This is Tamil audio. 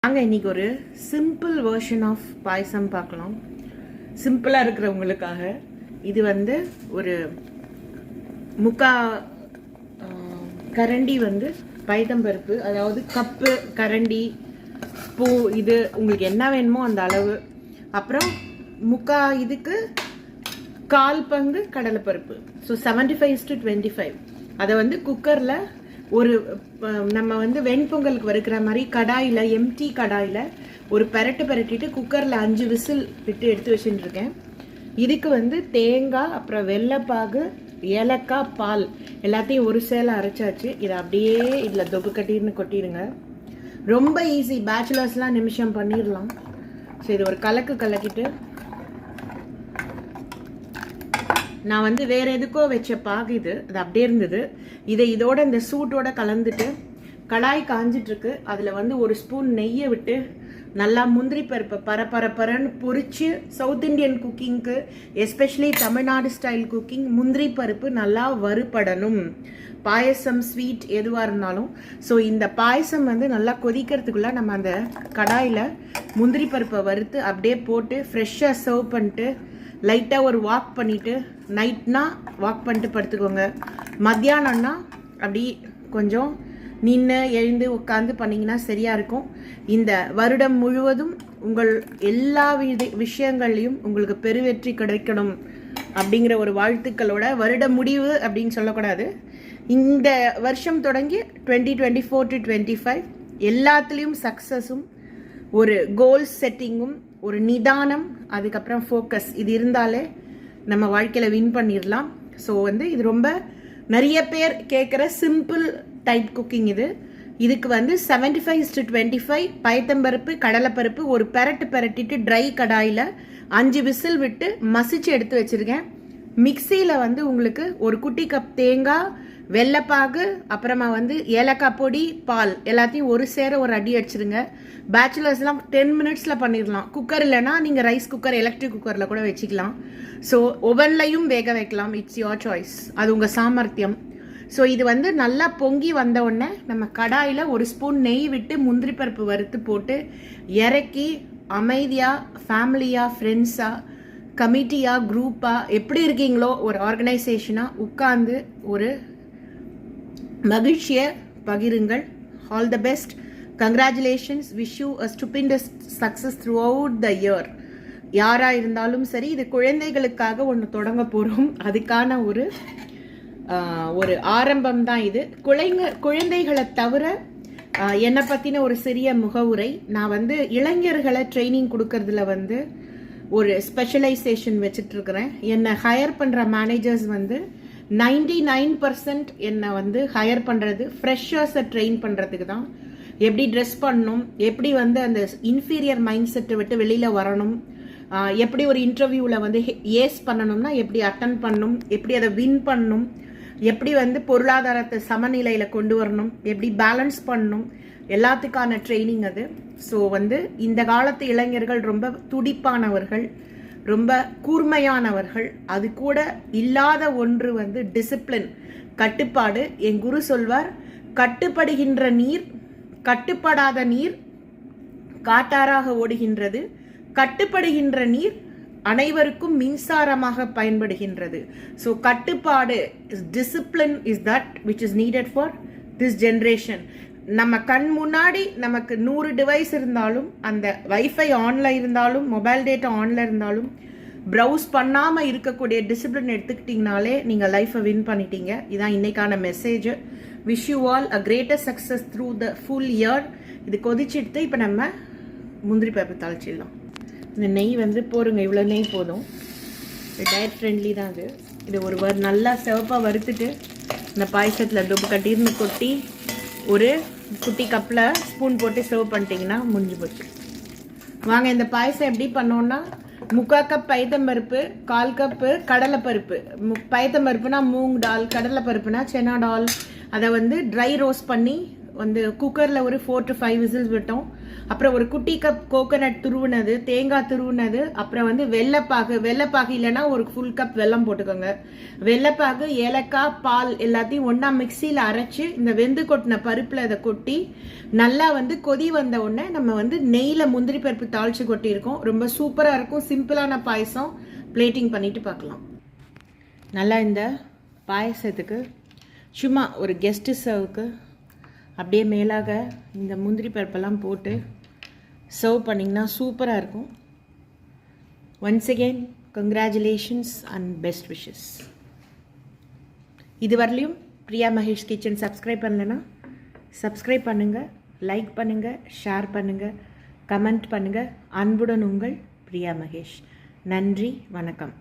நாங்கள் இன்றைக்கி ஒரு சிம்பிள் வெர்ஷன் ஆஃப் பாயசம் பார்க்கலாம். சிம்பிளாக இருக்கிறவங்களுக்காக இது வந்து ஒரு முக்கா கரண்டி வந்து பைத்தம்பருப்பு, அதாவது கப்பு கரண்டி பூ, இது உங்களுக்கு என்ன வேணுமோ அந்த அளவு. அப்புறம் முக்கா இதுக்கு 1/4 பங்கு கடலைப்பருப்பு. ஸோ 75:25. அதை வந்து குக்கரில் ஒரு நம்ம வந்து வெண்பொங்கலுக்கு வறுக்கிற மாதிரி கடாயில், எம்டி கடாயில் ஒரு பெரட்டிட்டு குக்கரில் 5 விசில் விட்டு எடுத்து வச்சுட்டுருக்கேன். இதுக்கு வந்து தேங்காய், அப்புறம் வெள்ளைப்பாகு, ஏலக்காய், பால் எல்லாத்தையும் ஒரு சேலை அரைச்சாச்சு. இதை அப்படியே இதில் தொப்பு கட்டின்னு கொட்டிடுங்க. ரொம்ப ஈஸி, பேச்சுலர்ஸ்லாம் நிமிஷம் பண்ணிடலாம். ஸோ இது ஒரு கலக்கிட்டு, நான் வந்து வேறு எதுக்கோ வச்ச பாகு இது, அது அப்படியே இருந்தது. இதை இதோட இந்த சூட்டோட கலந்துட்டு கடாய் காஞ்சிட்ருக்கு. அதில் வந்து ஒரு ஸ்பூன் நெய்யை விட்டு நல்லா முந்திரி பருப்பை பரன்னு பொரிச்சு, சவுத் இண்டியன் குக்கிங்க்கு, எஸ்பெஷலி தமிழ்நாடு ஸ்டைல் குக்கிங், முந்திரி பருப்பு நல்லா வறுபடணும். பாயசம், ஸ்வீட் எதுவாக இருந்தாலும். ஸோ இந்த பாயசம் வந்து நல்லா கொதிக்கிறதுக்குள்ளே நம்ம அந்த கடாயில் முந்திரி பருப்பை வறுத்து அப்படியே போட்டு ஃப்ரெஷ்ஷாக சர்வ் பண்ணிட்டு, லைட்டாக ஒரு வாக் பண்ணிவிட்டு, நைட்னா வாக் பண்ணிட்டு படுத்துக்கோங்க. மத்தியானம்னா அப்படி கொஞ்சம் நின்று எழுந்து உட்காந்து பண்ணிங்கன்னா சரியாக இருக்கும். இந்த வருடம் முழுவதும் உங்கள் எல்லா விஷயங்கள்லையும் உங்களுக்கு பெருவெற்றி கிடைக்கணும் அப்படிங்கிற ஒரு வாழ்த்துக்களோட, வருட முடிவு அப்படின்னு சொல்லக்கூடாது, இந்த வருஷம் தொடங்கி 2024 to 2025 எல்லாத்துலேயும் சக்ஸஸும், ஒரு கோல் செட்டிங்கும், ஒரு நிதானம், அதுக்கப்புறம் ஃபோக்கஸ், இது இருந்தாலே நம்ம வாழ்க்கையில் வின் பண்ணிடலாம். ஸோ வந்து இது ரொம்ப நிறைய பேர் கேட்குற சிம்பிள் டைப் குக்கிங் இது. இதுக்கு வந்து 75:25 பயத்தம்பருப்பு, கடலைப்பருப்பு ஒரு பெரட்டிட்டு ட்ரை கடாயில் 5 விசில் விட்டு மசிச்சு எடுத்து வச்சுருக்கேன். மிக்சியில் வந்து உங்களுக்கு ஒரு குட்டி கப் தேங்காய், வெள்ளைப்பாகு, அப்புறமா வந்து ஏலக்காய் பொடி, பால் எல்லாத்தையும் ஒரு சேர ஒரு அடி அடிச்சிருங்க. பேச்சுலர்ஸ்லாம் 10 மினிட்ஸில் பண்ணிடலாம். குக்கர் இல்லைன்னா நீங்கள் ரைஸ் குக்கர், எலக்ட்ரிக் குக்கரில் கூட வச்சுக்கலாம். ஸோ ஓவன்லையும் வேக வைக்கலாம். இட்ஸ் யோர் சாய்ஸ், அது உங்கள் சாமர்த்தியம். ஸோ இது வந்து நல்லா பொங்கி வந்த உடனே நம்ம கடாயில் ஒரு ஸ்பூன் நெய் விட்டு முந்திரி பருப்பு வறுத்து போட்டு இறக்கி அமைதியாக, ஃபேமிலியாக, ஃப்ரெண்ட்ஸாக, கமிட்டியாக, குரூப்பாக, எப்படி இருக்கீங்களோ ஒரு ஆர்கனைசேஷனாக உட்காந்து ஒரு மகிழ்ச்சியை பகிருங்கள். All the best, congratulations, wish you a stupendous success throughout the year. யாராக இருந்தாலும் சரி, இது குழந்தைகளுக்காக ஒன்று தொடங்க போகிறோம். அதுக்கான ஒரு ஆரம்பம் தான் இது. குழந்தைகளை தவிர என்னை பற்றின ஒரு சிறிய முகவுரை. நான் வந்து இளைஞர்களை ட்ரைனிங் கொடுக்கறதுல வந்து ஒரு ஸ்பெஷலைசேஷன் வச்சிட்ருக்கிறேன். என்னை ஹையர் பண்ணுற மேனேஜர்ஸ் வந்து 99% என்னை வந்து ஹையர் பண்ணுறது ஃப்ரெஷர்ஸை ட்ரெயின் பண்ணுறதுக்கு தான். எப்படி ட்ரெஸ் பண்ணணும், எப்படி வந்து அந்த இன்ஃபீரியர் மைண்ட் செட்டை விட்டு வெளியில் வரணும், எப்படி ஒரு இன்டர்வியூவில் வந்து ஏஸ் பண்ணணும்னா எப்படி அட்டன் பண்ணணும், எப்படி அதை வின் பண்ணணும், எப்படி வந்து பொருளாதாரத்தை சமநிலையில் கொண்டு வரணும், எப்படி பேலன்ஸ் பண்ணணும், எல்லாத்துக்கான ட்ரைனிங் அது. ஸோ வந்து இந்த காலத்து இளைஞர்கள் ரொம்ப துடிப்பானவர்கள், ரொம்ப கூர்மையானவர்கள். அது கூட இல்லாத ஒன்று வந்து டிசிப்ளின், கட்டுப்பாடு. என் குரு சொல்வார், கட்டுப்படுகின்ற நீர், கட்டுப்படாத நீர் காட்டாராக ஓடுகின்றது, கட்டுப்படுகின்ற நீர் அனைவருக்கும் மின்சாரமாக பயன்படுகின்றது. ஸோ கட்டுப்பாடு, discipline is that which is needed for this generation. நம்ம கண் முன்னாடி நமக்கு 100 டிவைஸ் இருந்தாலும், அந்த வைஃபை ஆன்ல இருந்தாலும், மொபைல் டேட்டா ஆன்ல இருந்தாலும், ப்ரௌஸ் பண்ணாமல் இருக்கக்கூடிய டிசிப்ளின் எடுத்துக்கிட்டிங்கனாலே நீங்கள் லைஃப்பை வின் பண்ணிட்டீங்க. இதுதான் இன்னைக்கான message. Wish you all a greater success through the full year. இது கொதிச்சுட்டு இப்போ நம்ம முந்திரி பருப்பு தாளிச்சிடலாம். இந்த நெய் வந்து போருங்க, இவ்வளோ நெய் போதும். டயட் ஃப்ரெண்ட்லி தான் அது. இது ஒரு நல்லா சிவப்பாக வறுத்துட்டு இந்த பாயசத்தில் தொப்பு கட்டின்னு கொட்டி ஒரு குட்டி கப்பில் ஸ்பூன் போட்டு சர்வ் பண்ணிட்டீங்கன்னா முடிஞ்சு போச்சு. வாங்க இந்த பாயசம் எப்படி பண்ணோன்னா, 3/4 கப் பைத்தம்பருப்பு, 1/4 கப்பு கடலைப்பருப்பு. பைத்தம்பருப்புனா மூங் டால், கடலைப்பருப்புனா சென்னா டால். அதை வந்து ட்ரை ரோஸ்ட் பண்ணி வந்து குக்கரில் ஒரு 4 to 5 விசில்ஸ் விட்டோம். அப்புறம் ஒரு குட்டி கப் கோகோனட் துருவுனது, தேங்காய் துருவுனது, அப்புறம் வந்து வெள்ளைப்பாகு இல்லைன்னா ஒரு ஃபுல் கப் வெல்லம் போட்டுக்கோங்க. வெள்ளைப்பாகு, ஏலக்காய், பால் எல்லாத்தையும் ஒன்றா மிக்சியில் அரைச்சி இந்த வெந்து கொட்டின பருப்பில் அதை கொட்டி நல்லா வந்து கொதி வந்த உடனே நம்ம வந்து நெய்யில் முந்திரி பருப்பு தாளித்து கொட்டியிருக்கோம். ரொம்ப சூப்பராக இருக்கும். சிம்பிளான பாயசம். பிளேட்டிங் பண்ணிட்டு பார்க்கலாம். நல்லா இந்த பாயசத்துக்கு சும்மா ஒரு கெஸ்ட்டு சர்வுக்கு அப்படியே மேலாக இந்த முந்திரி பருப்பெல்லாம் போட்டு சர்வ் பண்ணிங்கன்னா சூப்பராக இருக்கும். Once again congratulations and best wishes. இது வரலையும் பிரியா மகேஷ் கிச்சன் சப்ஸ்கிரைப் பண்ணலைன்னா சப்ஸ்கிரைப் பண்ணுங்கள், லைக் பண்ணுங்கள், ஷேர் பண்ணுங்கள், கமெண்ட் பண்ணுங்கள். அன்புடன் உங்கள் பிரியா மகேஷ். நன்றி, வணக்கம்.